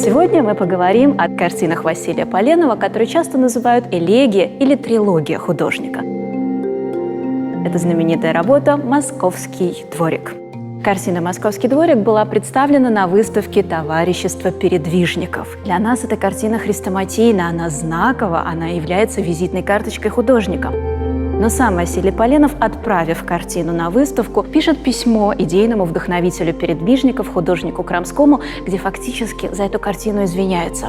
Сегодня мы поговорим о картинах Василия Поленова, которые часто называют элегия или трилогия художника. Это знаменитая работа «Московский дворик». Картина «Московский дворик» была представлена на выставке «Товарищество передвижников». Для нас эта картина хрестоматийна, она знакова, она является визитной карточкой художника. Но сам Василий Поленов, отправив картину на выставку, пишет письмо идейному вдохновителю передвижников, художнику Крамскому, где фактически за эту картину извиняется.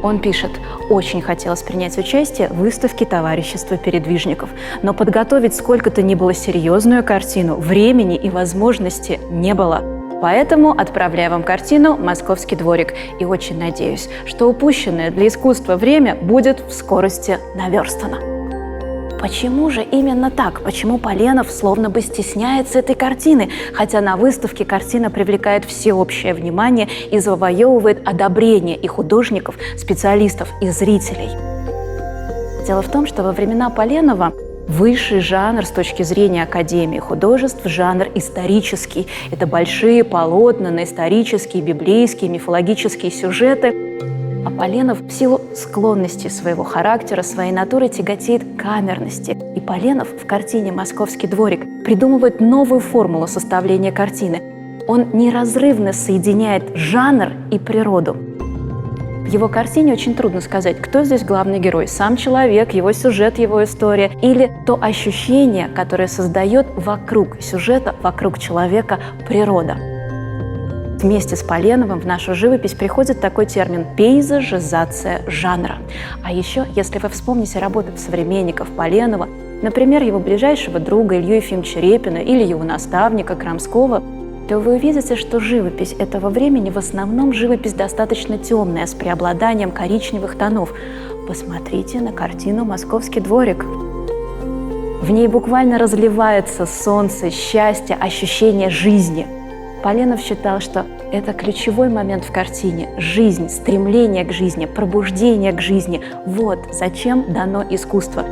Он пишет: «Очень хотелось принять участие в выставке товарищества передвижников, но подготовить сколько-то ни было серьезную картину, времени и возможности не было. Поэтому отправляю вам картину «Московский дворик» и очень надеюсь, что упущенное для искусства время будет в скорости наверстано». Почему же именно так? Почему Поленов словно бы стесняется этой картины, хотя на выставке картина привлекает всеобщее внимание и завоевывает одобрение и художников, специалистов, и зрителей? Дело в том, что во времена Поленова высший жанр с точки зрения Академии художеств – жанр исторический. Это большие полотна на исторические, библейские, мифологические сюжеты. А Поленов в силу склонности своего характера, своей натуры тяготеет к камерности. И Поленов в картине «Московский дворик» придумывает новую формулу составления картины. Он неразрывно соединяет жанр и природу. В его картине очень трудно сказать, кто здесь главный герой – сам человек, его сюжет, его история, или то ощущение, которое создает вокруг сюжета, вокруг человека природа. Вместе с Поленовым в нашу живопись приходит такой термин – пейзажизация жанра. А еще, если вы вспомните работы современников Поленова, например, его ближайшего друга Илью Ефимовича Репина или его наставника Крамского, то вы увидите, что живопись этого времени в основном живопись достаточно темная, с преобладанием коричневых тонов. Посмотрите на картину «Московский дворик». В ней буквально разливается солнце, счастье, ощущение жизни. Поленов считал, что это ключевой момент в картине – жизнь, стремление к жизни, пробуждение к жизни. Вот зачем дано искусство.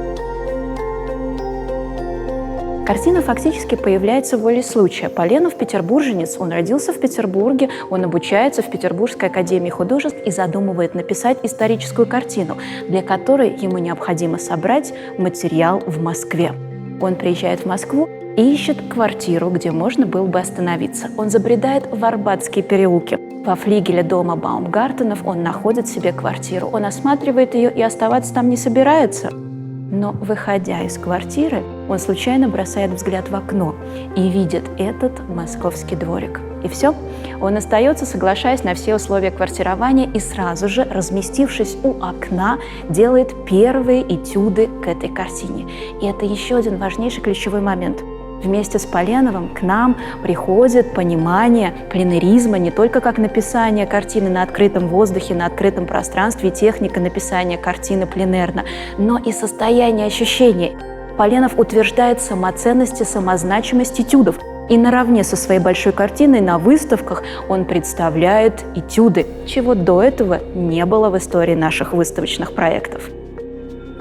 Картина фактически появляется волей случая. Поленов – петербурженец, он родился в Петербурге, он обучается в Петербургской академии художеств и задумывает написать историческую картину, для которой ему необходимо собрать материал в Москве. Он приезжает в Москву и ищет квартиру, где можно было бы остановиться. Он забредает в Арбатские переулки. Во флигеле дома Баумгартенов он находит себе квартиру. Он осматривает ее и оставаться там не собирается. Но, выходя из квартиры, он случайно бросает взгляд в окно и видит этот московский дворик. И все. Он остается, соглашаясь на все условия квартирования, и сразу же, разместившись у окна, делает первые этюды к этой картине. И это еще один важнейший ключевой момент. Вместе с Поленовым к нам приходит понимание пленэризма не только как написание картины на открытом воздухе, на открытом пространстве, техника написания картины пленэрно, но и состояние ощущений. Поленов утверждает самоценность и самозначимость этюдов. И наравне со своей большой картиной на выставках он представляет этюды, чего до этого не было в истории наших выставочных проектов.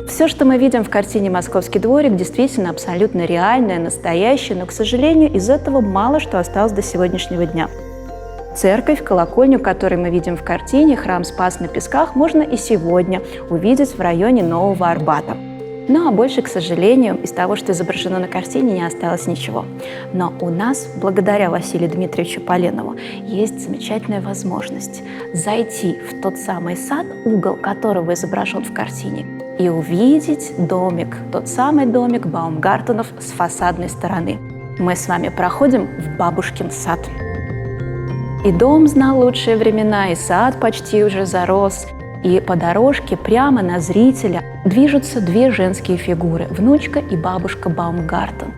Все, что мы видим в картине «Московский дворик», действительно абсолютно реальное, настоящее, но, к сожалению, из этого мало что осталось до сегодняшнего дня. Церковь, колокольню, которую мы видим в картине, храм Спас на Песках, можно и сегодня увидеть в районе Нового Арбата. Ну а больше, к сожалению, из того, что изображено на картине, не осталось ничего. Но у нас, благодаря Василию Дмитриевичу Поленову, есть замечательная возможность зайти в тот самый сад, угол которого изображен в картине, и увидеть домик, тот самый домик Баумгартенов с фасадной стороны. Мы с вами проходим в бабушкин сад. И дом знал лучшие времена, и сад почти уже зарос. И по дорожке прямо на зрителя движутся две женские фигуры – внучка и бабушка Баумгартен.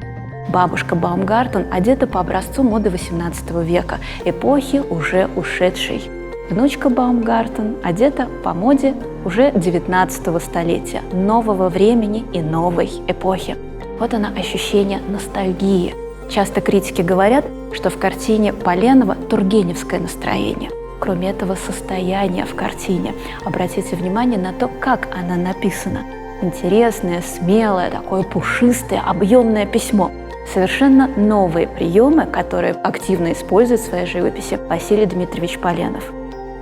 Бабушка Баумгартен одета по образцу моды XVIII века, эпохи уже ушедшей. Внучка Баумгартен одета по моде уже XIX столетия, нового времени и новой эпохи. Вот оно ощущение ностальгии. Часто критики говорят, что в картине Поленова тургеневское настроение. Кроме этого состояния в картине, обратите внимание на то, как она написана. Интересное, смелое, такое пушистое, объемное письмо. Совершенно новые приемы, которые активно использует в своей живописи Василий Дмитриевич Поленов.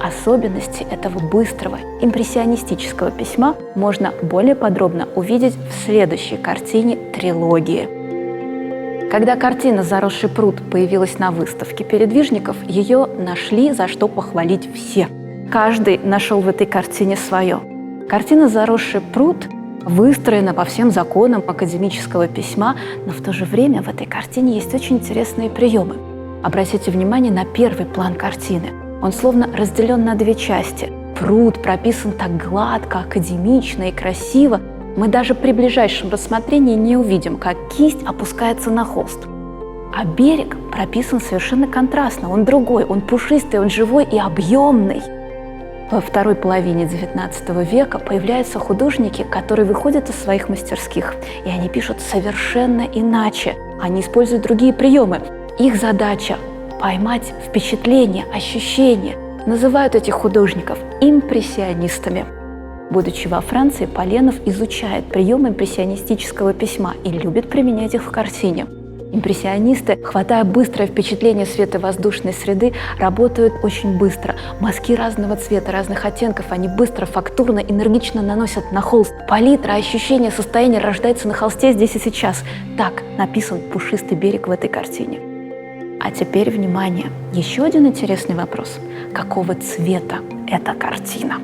Особенности этого быстрого импрессионистического письма можно более подробно увидеть в следующей картине трилогии. Когда картина «Заросший пруд» появилась на выставке передвижников, ее нашли за что похвалить все. Каждый нашел в этой картине свое. Картина «Заросший пруд» выстроена по всем законам академического письма, но в то же время в этой картине есть очень интересные приемы. Обратите внимание на первый план картины. Он словно разделен на две части. Пруд прописан так гладко, академично и красиво. Мы даже при ближайшем рассмотрении не увидим, как кисть опускается на холст. А берег прописан совершенно контрастно. Он другой, он пушистый, он живой и объемный. Во второй половине XIX века появляются художники, которые выходят из своих мастерских, и они пишут совершенно иначе. Они используют другие приемы. Их задача – поймать впечатление, ощущение. Называют этих художников импрессионистами. Будучи во Франции, Поленов изучает приемы импрессионистического письма и любит применять их в картине. Импрессионисты, хватая быстрое впечатление световоздушной среды, работают очень быстро. Мазки разного цвета, разных оттенков они быстро, фактурно, энергично наносят на холст. Палитра, ощущение, состояние рождается на холсте здесь и сейчас. Так написан пушистый берег в этой картине. А теперь, внимание, еще один интересный вопрос. Какого цвета эта картина?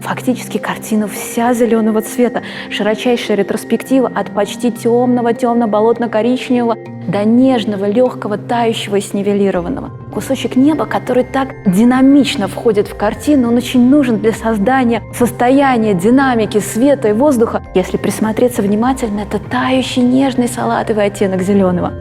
Фактически картина вся зеленого цвета. Широчайшая ретроспектива от почти темного, темно-болотно-коричневого до нежного, легкого, тающего и снивелированного. Кусочек неба, который так динамично входит в картину, он очень нужен для создания состояния, динамики, света и воздуха. Если присмотреться внимательно, это тающий, нежный, салатовый оттенок зеленого.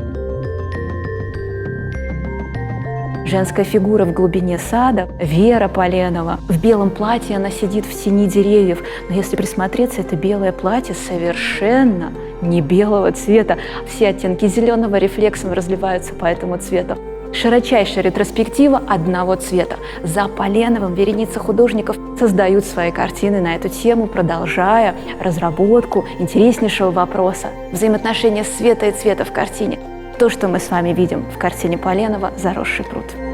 Женская фигура в глубине сада, Вера Поленова. В белом платье она сидит в тени деревьев. Но если присмотреться, это белое платье совершенно не белого цвета. Все оттенки зеленого рефлексом разливаются по этому цвету. Широчайшая ретроспектива одного цвета. За Поленовым вереница художников создают свои картины на эту тему, продолжая разработку интереснейшего вопроса – взаимоотношения света и цвета в картине. То, что мы с вами видим в картине Поленова «Заросший пруд».